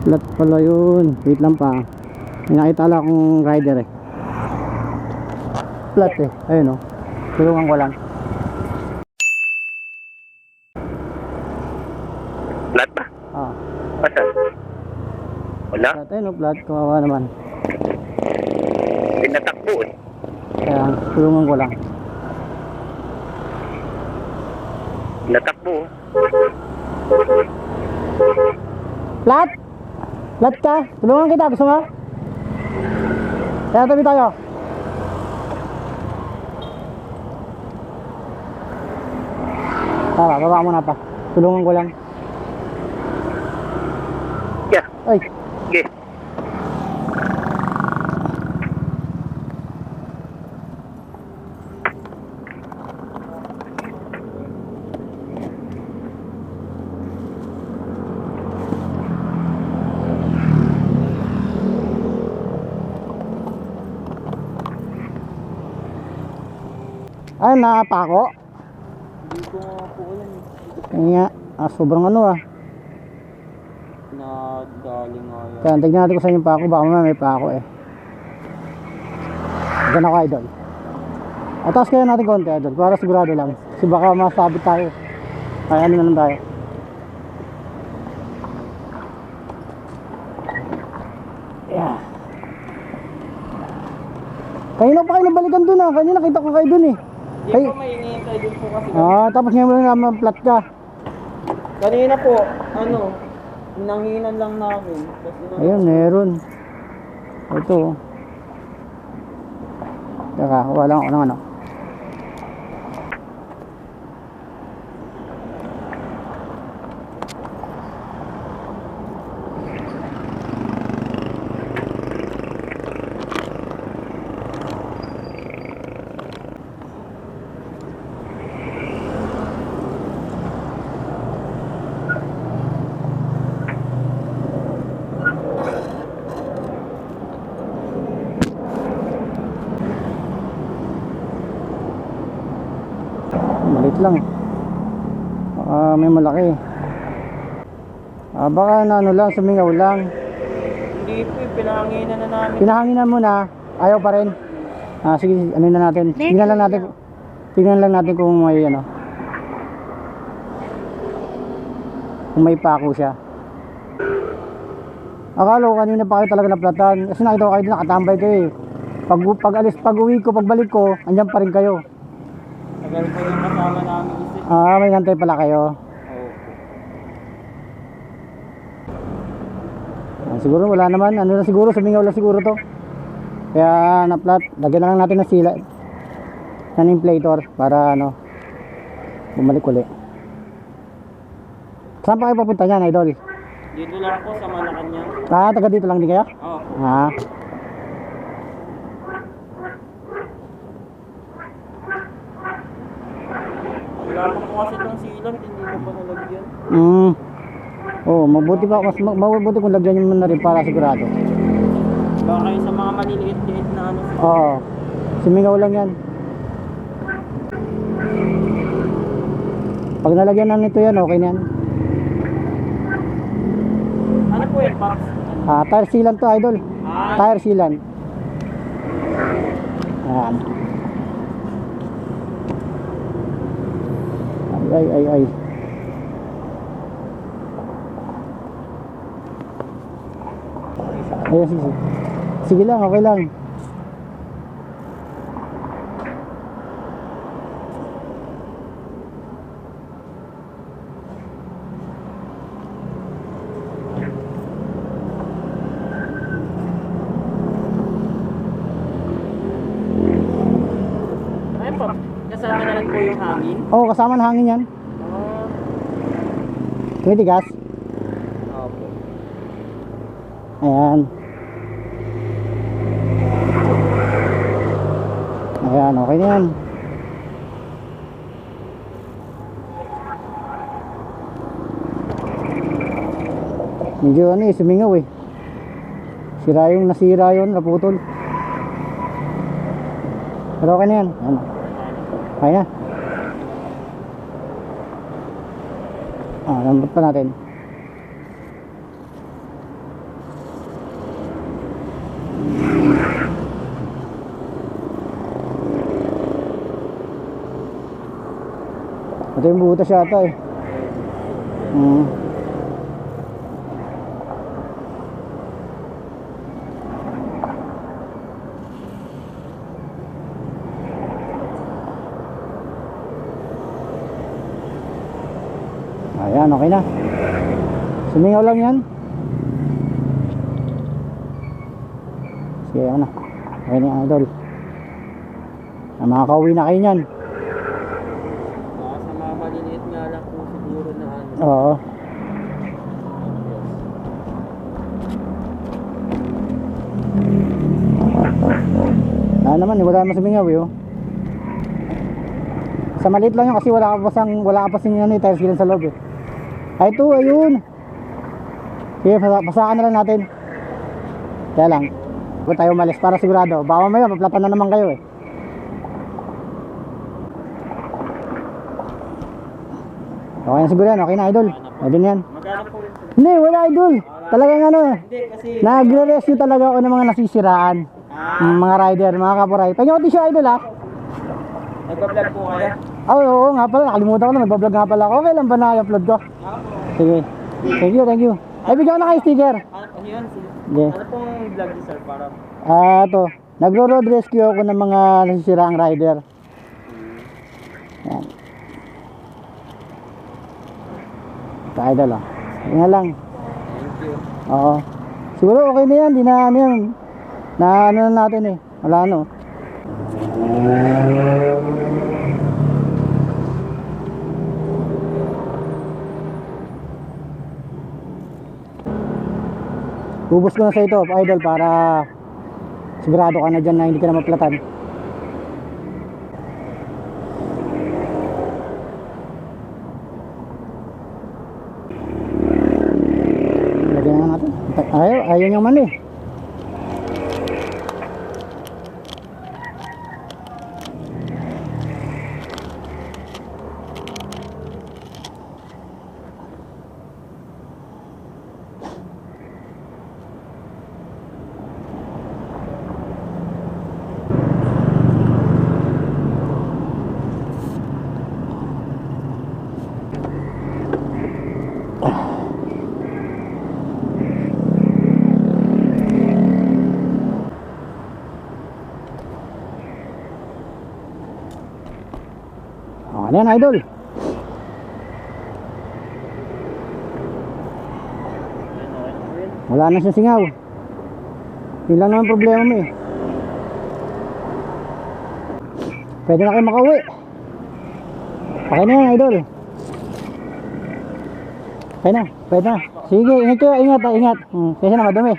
Flat pala yun. Wait lang pa. May nakita lang akong rider eh. Flat eh. Ayun o. Tulungan ko lang. Flat ba? Ah. Basta? Wala? Flat. Ayun o, flat. Kawawa naman. Pinatakbo eh. Kaya tulungan ko lang. Pinatakbo. Flat? Flat ka? Tulungan kita. Gusto mo? Kaya tabi tayo. Tara, baba muna pa. Tulungan ko lang. Yeah. Ay. Okay. Ay, napako. Hindi ko nga po alam eh. Kaya nga, sobrang ano ah. Nagaling nga yan. Kaya tignan natin kung saan yung pako. Baka mamaya may pako eh. Diyan ako, idol. Ataas kaya natin konti, idol, para sigurado lang. Kasi baka masabit tayo. Ay, ano na lang tayo. Yeah. Kanina pa kayo nabalikan dun ah. Kanina nakita ko kayo dun eh. Hindi po, may hinihintay din po kasi. Tapos ngayon mo lang naman flat ka. Kanina po, ano, nanginan lang namin. Kasi Ayun, meron. Ito. Teka, wala ako ng ano. Malit lang. Baka may malaki. Baka na ano lang, sumingaw lang. hindi po, pinahanginan na namin. Pinahanginan mo na, ayaw pa rin. Sige, ano na natin. Tingnan lang natin. Tingnan lang natin kung may ano. Kung may pako siya. Akala ko kanina pa kayo talaga naplatan. Kasi nakita ko kayo din, nakatambay kayo eh. Pag uwi ko, pagbalik ko, andyan pa rin kayo. Tagal po yung kasama namin isa. May nantay pala kayo. Siguro wala naman, ano na siguro, sumingaw lang siguro to. Kaya na-flat, lagyan na lang natin ng sila ng inflator para ano, bumalik ulit. Saan pa kayo papunta niyan, idol? Dito lang po sa Malacanang. Taga dito lang din kayo? Oo. Wala pa po kasi itong silang, hindi ko pa nalagyan. Mabuti pa, mabuti kung lagyan nyo na rin para sigurado. Baka kayo sa mga maliliit-liit na ano. Oo, sumingaw lang yan. Pag nalagyan na nito yan, okay na yan. Ano po yan, Paps? Tire sealant to, idol. Tire sealant. Ayan. Ay. Ayun, sige. Sige lang, okay lang. Ayun po, kasama na rin po yung hangin. Oo, kasama ng hangin yan. Tumitigas. Opo. Ayan. Ayan, okay na yan. Medyo ano eh, sumingaw eh. Nasira yun, naputol. Pero okay na yan. Ayan. Okay na. Lambot pa natin. Ito yung butas yata eh. Ayan, okay na. Sumingaw lang yan. Sige, ano. Okay na yan, idol. Makakauwi na kayo nyan. Baka sa mga maliliit nga lang po siguro na ano. Oo. Naman, wala naman sumingaw eh. Oh. Sa maliit lang yun kasi wala ka pasing ano, tires gilan sa loob eh. Ay ito, ayun. Sige, pasakan na lang natin. Kaya lang, huwag tayo umalis para sigurado. Baka mamaya, maplatan na naman kayo eh. Okay na siguro yan, okay na idol. Idol yan. Magkano po rin sila? Hindi, wala idol. Talagang ano, Hindi, kasi... nagre-rescue talaga ako ng mga nasisiraan. Mga rider, mga kapuray. Pagyan ko siya idol ha. Nagpa-vlog po kayo? Oo nga pala, nakalimutan ko na, magbablog nga pala ako. Okay lang ba na i-upload ko? Sige. Thank you, thank you. Ay, bigyan ko na kayo sticker. Ano yun? Yeah. Ano pong vlog niyo, sir? Para... Ito. Nagro-road rescue ako ng mga nasisiraang rider. Yan. Ito idol oh. Sige nga lang. Thank you. Oo. Siguro okay na yan, di na ano yan. Na ano na natin eh. Wala ano. Ubus ko na sa ito, idol, para sigurado ka na dyan na hindi ka na maplatan. Lagyan na natin. Ayaw niyang mali. Ano yan idol? Wala na siya singaw. Yun lang naman problema mo eh. Pwede na kayo makauwi. Okay na yan idol. Okay na, pwede na. Sige, ingat kayo, ingat. Kasi na madumi.